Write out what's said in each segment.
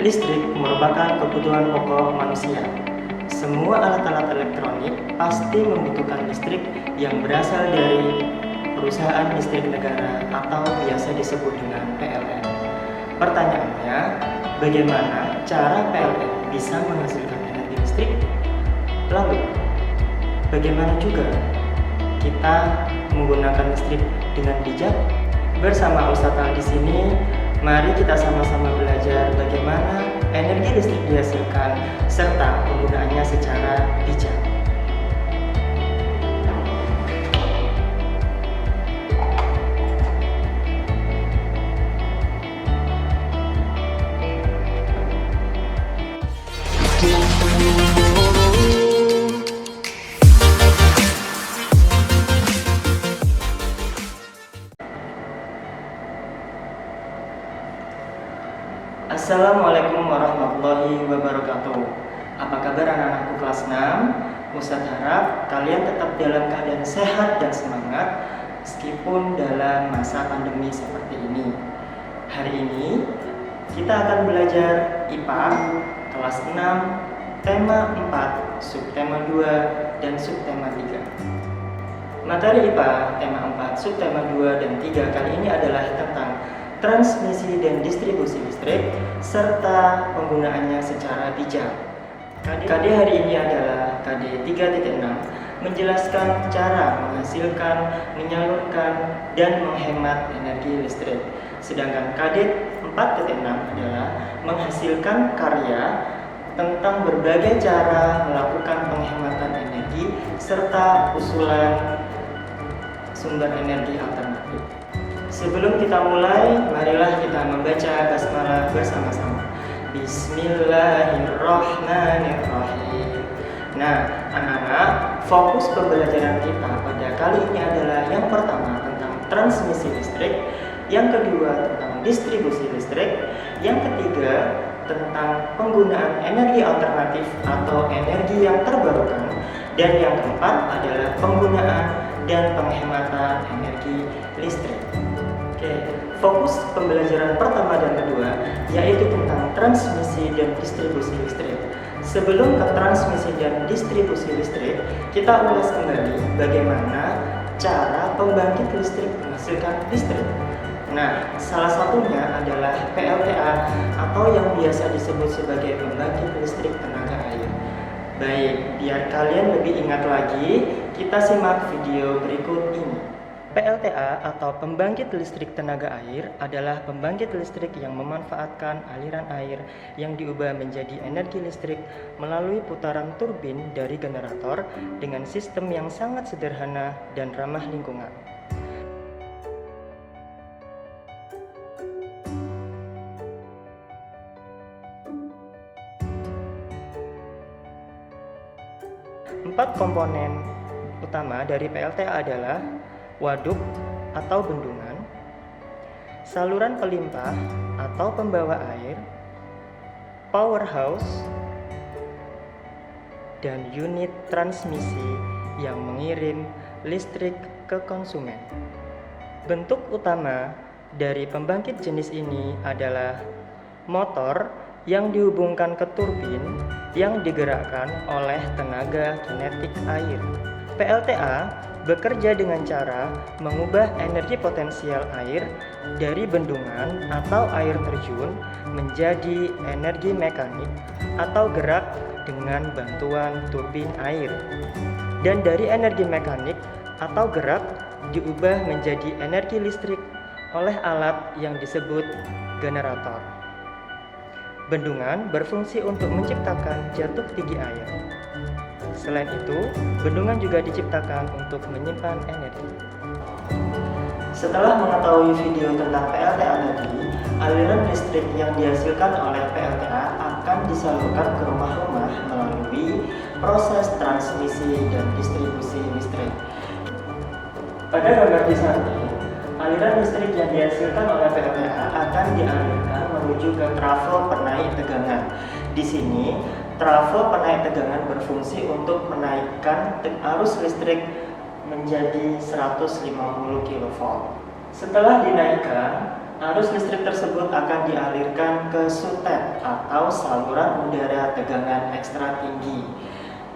Listrik merupakan kebutuhan pokok manusia. Semua alat-alat elektronik pasti membutuhkan listrik yang berasal dari perusahaan listrik negara atau biasa disebut dengan PLN. Pertanyaannya, bagaimana cara PLN bisa menghasilkan energi listrik? Lalu, bagaimana juga kita menggunakan listrik dengan bijak? Bersama Ustadz Al di sini, mari kita sama-sama belajar bagaimana energi listrik dihasilkan serta penggunaannya secara bijak. Assalamualaikum warahmatullahi wabarakatuh. Apa kabar anak-anakku kelas 6? Ustadz harap kalian tetap dalam keadaan sehat dan semangat meskipun dalam masa pandemi seperti ini. Hari ini kita akan belajar IPA kelas 6, tema 4, subtema 2, dan subtema 3. Materi IPA tema 4, subtema 2, dan 3 kali ini adalah tentang transmisi dan distribusi listrik, serta penggunaannya secara bijak. KD hari ini adalah KD 3.6, menjelaskan cara menghasilkan, menyalurkan, dan menghemat energi listrik. Sedangkan KD 4.6 adalah menghasilkan karya tentang berbagai cara melakukan penghematan energi, serta usulan sumber energi alternatif. Sebelum kita mulai, marilah kita membaca basmalah bersama-sama. Bismillahirrahmanirrahim. Nah, anak-anak, fokus pembelajaran kita pada kali ini adalah yang pertama tentang transmisi listrik, yang kedua tentang distribusi listrik, yang ketiga tentang penggunaan energi alternatif atau energi yang terbarukan, dan yang keempat adalah penggunaan dan penghematan energi listrik. Oke, fokus pembelajaran pertama dan kedua yaitu tentang transmisi dan distribusi listrik. Sebelum ke transmisi dan distribusi listrik, kita ulas kembali bagaimana cara pembangkit listrik menghasilkan listrik. Nah, salah satunya adalah PLTA atau yang biasa disebut sebagai pembangkit listrik tenaga air. Baik, biar kalian lebih ingat lagi, kita simak video berikut ini. PLTA atau pembangkit listrik tenaga air adalah pembangkit listrik yang memanfaatkan aliran air yang diubah menjadi energi listrik melalui putaran turbin dari generator dengan sistem yang sangat sederhana dan ramah lingkungan. Empat komponen utama dari PLTA adalah waduk atau bendungan, saluran pelimpah atau pembawa air, powerhouse, dan unit transmisi yang mengirim listrik ke konsumen. Bentuk utama dari pembangkit jenis ini adalah motor yang dihubungkan ke turbin yang digerakkan oleh tenaga kinetik air. PLTA bekerja dengan cara mengubah energi potensial air dari bendungan atau air terjun menjadi energi mekanik atau gerak dengan bantuan turbin air. Dan dari energi mekanik atau gerak diubah menjadi energi listrik oleh alat yang disebut generator. Bendungan berfungsi untuk menciptakan jatuh tinggi air. Selain itu, bendungan juga diciptakan untuk menyimpan energi. Setelah mengetahui video tentang PLTA tadi, aliran listrik yang dihasilkan oleh PLTA akan disalurkan ke rumah-rumah melalui proses transmisi dan distribusi listrik. Pada gambar di samping, aliran listrik yang dihasilkan oleh PLTA akan dialirkan menuju ke trafo penaik tegangan. Di sini, trafo penaik tegangan berfungsi untuk menaikkan arus listrik menjadi 150 kV. Setelah dinaikkan, Arus listrik tersebut akan dialirkan ke sutet atau saluran udara tegangan ekstra tinggi.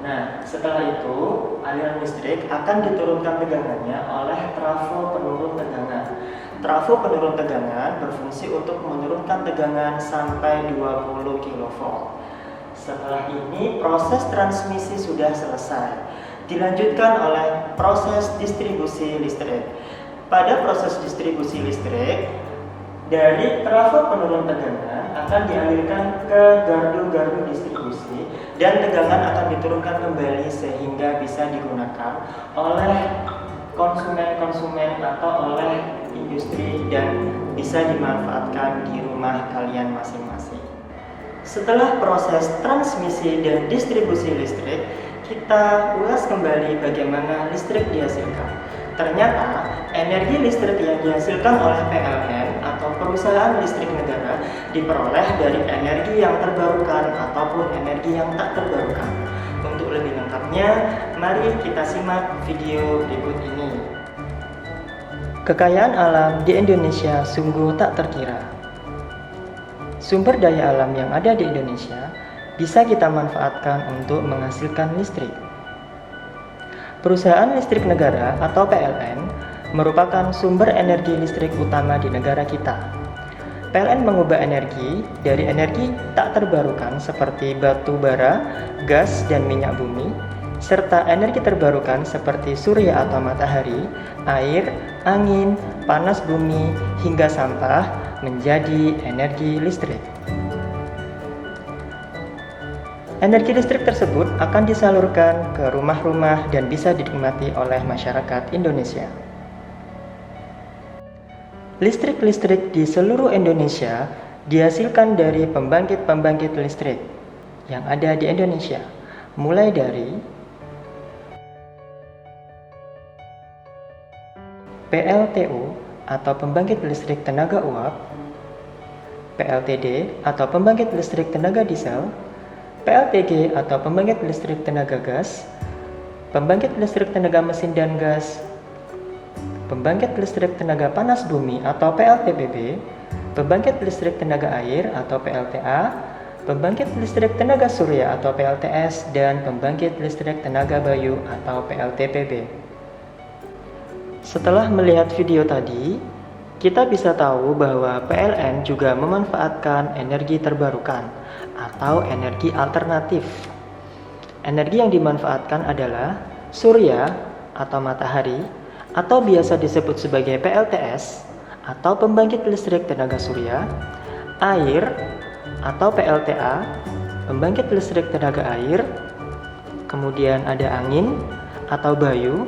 Nah, setelah itu aliran listrik akan diturunkan tegangannya oleh trafo penurun tegangan. Trafo penurun tegangan berfungsi untuk menurunkan tegangan sampai 20 kV. Setelah ini proses transmisi sudah selesai. Dilanjutkan oleh proses distribusi listrik. Pada proses distribusi listrik, dari trafo penurun tegangan akan dialirkan ke gardu-gardu distribusi dan tegangan akan diturunkan kembali sehingga bisa digunakan oleh konsumen-konsumen atau oleh industri dan bisa dimanfaatkan di rumah kalian masing-masing. Setelah proses transmisi dan distribusi listrik, kita ulas kembali bagaimana listrik dihasilkan. Ternyata energi listrik yang dihasilkan oleh PLN atau perusahaan listrik negara diperoleh dari energi yang terbarukan ataupun energi yang tak terbarukan. Untuk lebih lengkapnya, mari kita simak video berikut ini. Kekayaan alam di Indonesia sungguh tak terkira. Sumber daya alam yang ada di Indonesia bisa kita manfaatkan untuk menghasilkan listrik. Perusahaan listrik negara atau PLN merupakan sumber energi listrik utama di negara kita. PLN mengubah energi dari energi tak terbarukan seperti batu bara, gas, dan minyak bumi, serta energi terbarukan seperti surya atau matahari, air, angin, panas bumi, hingga sampah menjadi energi listrik. Energi listrik tersebut akan disalurkan ke rumah-rumah dan bisa dinikmati oleh masyarakat Indonesia. Listrik-listrik di seluruh Indonesia dihasilkan dari pembangkit-pembangkit listrik yang ada di Indonesia, mulai dari PLTU atau pembangkit listrik tenaga uap, PLTD atau pembangkit listrik tenaga diesel, PLTG atau pembangkit listrik tenaga gas, pembangkit listrik tenaga mesin dan gas, pembangkit listrik tenaga panas bumi atau PLTPB, pembangkit listrik tenaga air atau PLTA, pembangkit listrik tenaga surya atau PLTS, dan pembangkit listrik tenaga bayu atau PLTPB. Setelah melihat video tadi, kita bisa tahu bahwa PLN juga memanfaatkan energi terbarukan atau energi alternatif. Energi yang dimanfaatkan adalah surya atau matahari, atau biasa disebut sebagai PLTS atau pembangkit listrik tenaga surya, air atau PLTA, pembangkit listrik tenaga air, kemudian ada angin atau bayu,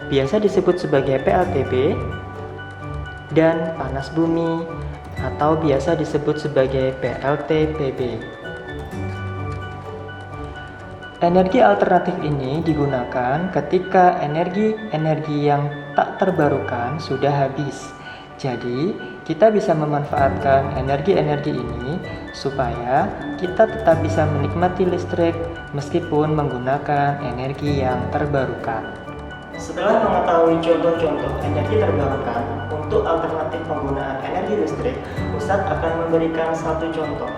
biasa disebut sebagai PLTB, dan panas bumi atau biasa disebut sebagai PLTPB. Energi alternatif ini digunakan ketika energi yang tak terbarukan sudah habis. Jadi, kita bisa memanfaatkan energi-energi ini supaya kita tetap bisa menikmati listrik meskipun menggunakan energi yang terbarukan. Setelah mengetahui contoh-contoh energi terbarukan untuk alternatif penggunaan energi listrik, Ustadz akan memberikan satu contoh.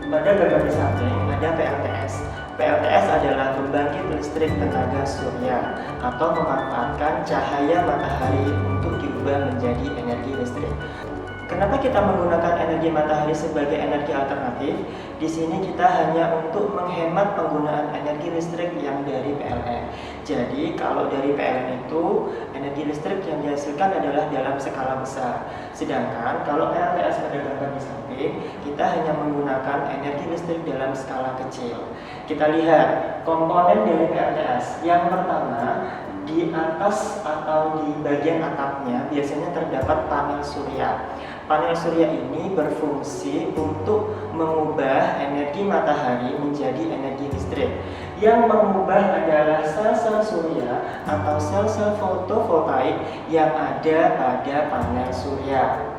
Pada gambar di samping ada PLTS. PLTS adalah pembangkit listrik tenaga surya atau memanfaatkan cahaya matahari untuk diubah menjadi energi listrik. Kenapa kita menggunakan energi matahari sebagai energi alternatif? Di sini kita hanya untuk menghemat penggunaan energi listrik yang dari PLN. Jadi kalau dari PLN itu energi listrik yang dihasilkan adalah dalam skala besar. Sedangkan kalau PLTS pada gambar di samping, kita hanya menggunakan energi listrik dalam skala kecil. Kita lihat komponen dari PLTS. Yang pertama, di atas atau di bagian atapnya biasanya terdapat panel surya. Panel surya ini berfungsi untuk mengubah energi matahari menjadi energi listrik. Yang mengubah adalah sel-sel surya atau sel-sel fotovoltaik yang ada pada panel surya.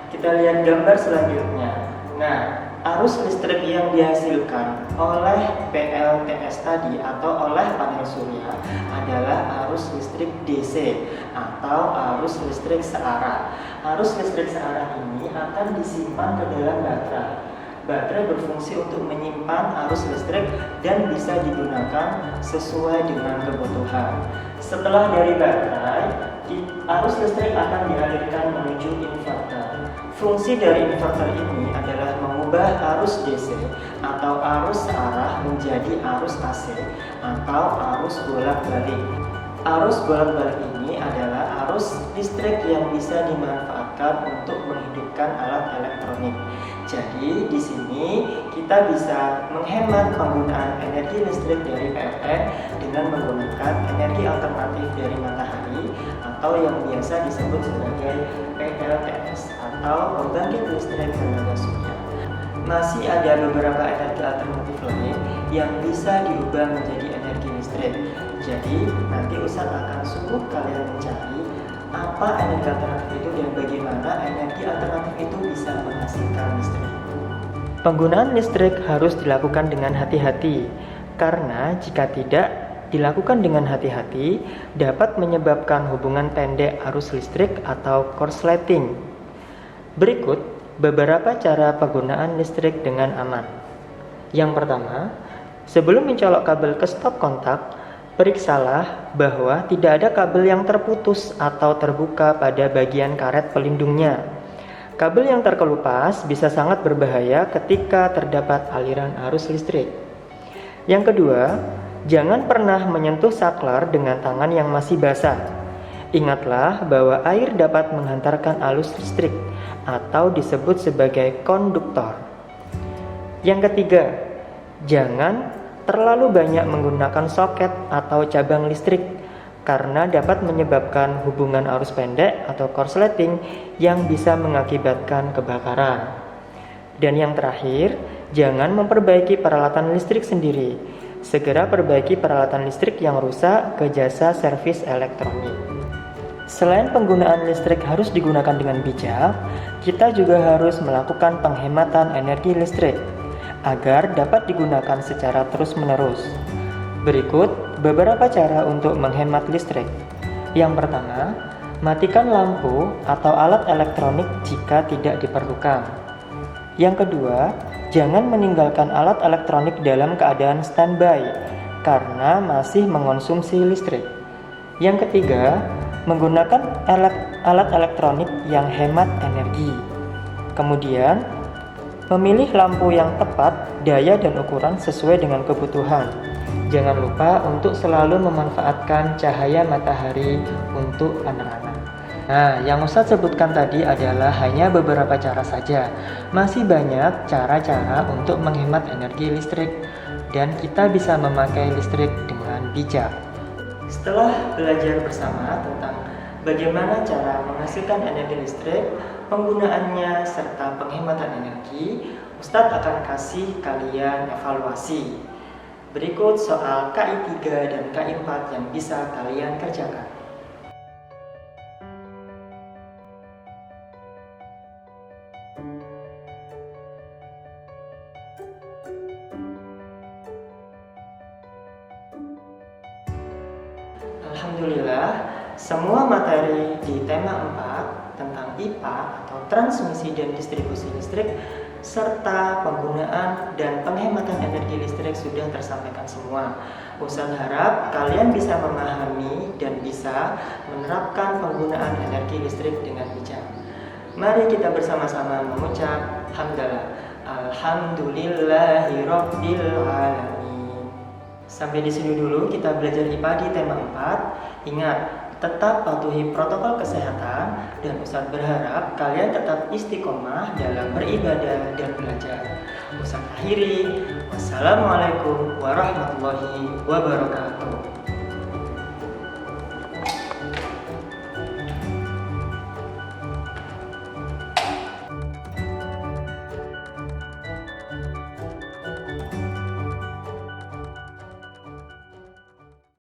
Kita lihat gambar selanjutnya. Nah, arus listrik yang dihasilkan oleh PLTS tadi atau oleh panel surya adalah arus listrik DC atau arus listrik searah. Arus listrik searah ini akan disimpan ke dalam baterai. Baterai berfungsi untuk menyimpan arus listrik dan bisa digunakan sesuai dengan kebutuhan. Setelah dari baterai, arus listrik akan dialirkan menuju inverter. Fungsi dari inverter ini adalah mengubah arus DC atau arus searah menjadi arus AC atau arus bolak-balik. Arus bolak-balik ini adalah arus listrik yang bisa dimanfaatkan untuk menghidupkan alat elektronik. Jadi di sini kita bisa menghemat penggunaan energi listrik dari PLN dengan menggunakan energi alternatif dari matahari atau yang biasa disebut sebagai PLTS atau pembangkit listrik tenaga surya. Masih ada beberapa energi alternatif lain yang bisa diubah menjadi energi listrik. Jadi nanti Ustadz akan suruh kalian mencari apa energi alternatif itu dan bagaimana energi alternatif itu bisa menghasilkan listrik. Penggunaan listrik harus dilakukan dengan hati-hati, karena jika tidak dilakukan dengan hati-hati dapat menyebabkan hubungan pendek arus listrik atau korsleting. Berikut beberapa cara penggunaan listrik dengan aman. Yang pertama, sebelum mencolok kabel ke stop kontak, periksalah bahwa tidak ada kabel yang terputus atau terbuka pada bagian karet pelindungnya. Kabel yang terkelupas bisa sangat berbahaya ketika terdapat aliran arus listrik. Yang kedua, jangan pernah menyentuh saklar dengan tangan yang masih basah. Ingatlah bahwa air dapat menghantarkan arus listrik atau disebut sebagai konduktor. Yang ketiga, jangan terlalu banyak menggunakan soket atau cabang listrik karena dapat menyebabkan hubungan arus pendek atau korsleting yang bisa mengakibatkan kebakaran. Dan yang terakhir, jangan memperbaiki peralatan listrik sendiri. Segera perbaiki peralatan listrik yang rusak ke jasa servis elektronik. Selain penggunaan listrik harus digunakan dengan bijak, kita juga harus melakukan penghematan energi listrik agar dapat digunakan secara terus-menerus. Berikut beberapa cara untuk menghemat listrik. Yang pertama, matikan lampu atau alat elektronik jika tidak diperlukan. Yang kedua, jangan meninggalkan alat elektronik dalam keadaan standby karena masih mengonsumsi listrik. Yang ketiga, menggunakan alat elektronik yang hemat energi. Kemudian, memilih lampu yang tepat, daya dan ukuran sesuai dengan kebutuhan. Jangan lupa untuk selalu memanfaatkan cahaya matahari untuk penerangan. Nah, yang Ustadz sebutkan tadi adalah hanya beberapa cara saja. Masih banyak cara-cara untuk menghemat energi listrik dan kita bisa memakai listrik dengan bijak. Setelah belajar bersama tentang bagaimana cara menghasilkan energi listrik, penggunaannya, serta penghematan energi, Ustadz akan kasih kalian evaluasi. Berikut soal KI 3 dan KI 4 yang bisa kalian kerjakan. Alhamdulillah, semua materi di tema 4 tentang IPA atau transmisi dan distribusi listrik serta penggunaan dan penghematan energi listrik sudah tersampaikan semua. Ustadz harap kalian bisa memahami dan bisa menerapkan penggunaan energi listrik dengan bijak. Mari kita bersama-sama mengucap hamdalah. Alhamdulillahirabbil alamin. Sampai di sini dulu kita belajar IPA di tema 4. Ingat, tetap patuhi protokol kesehatan dan Ustadz berharap kalian tetap istiqomah dalam beribadah dan belajar. Ustadz akhiri, wassalamualaikum warahmatullahi wabarakatuh.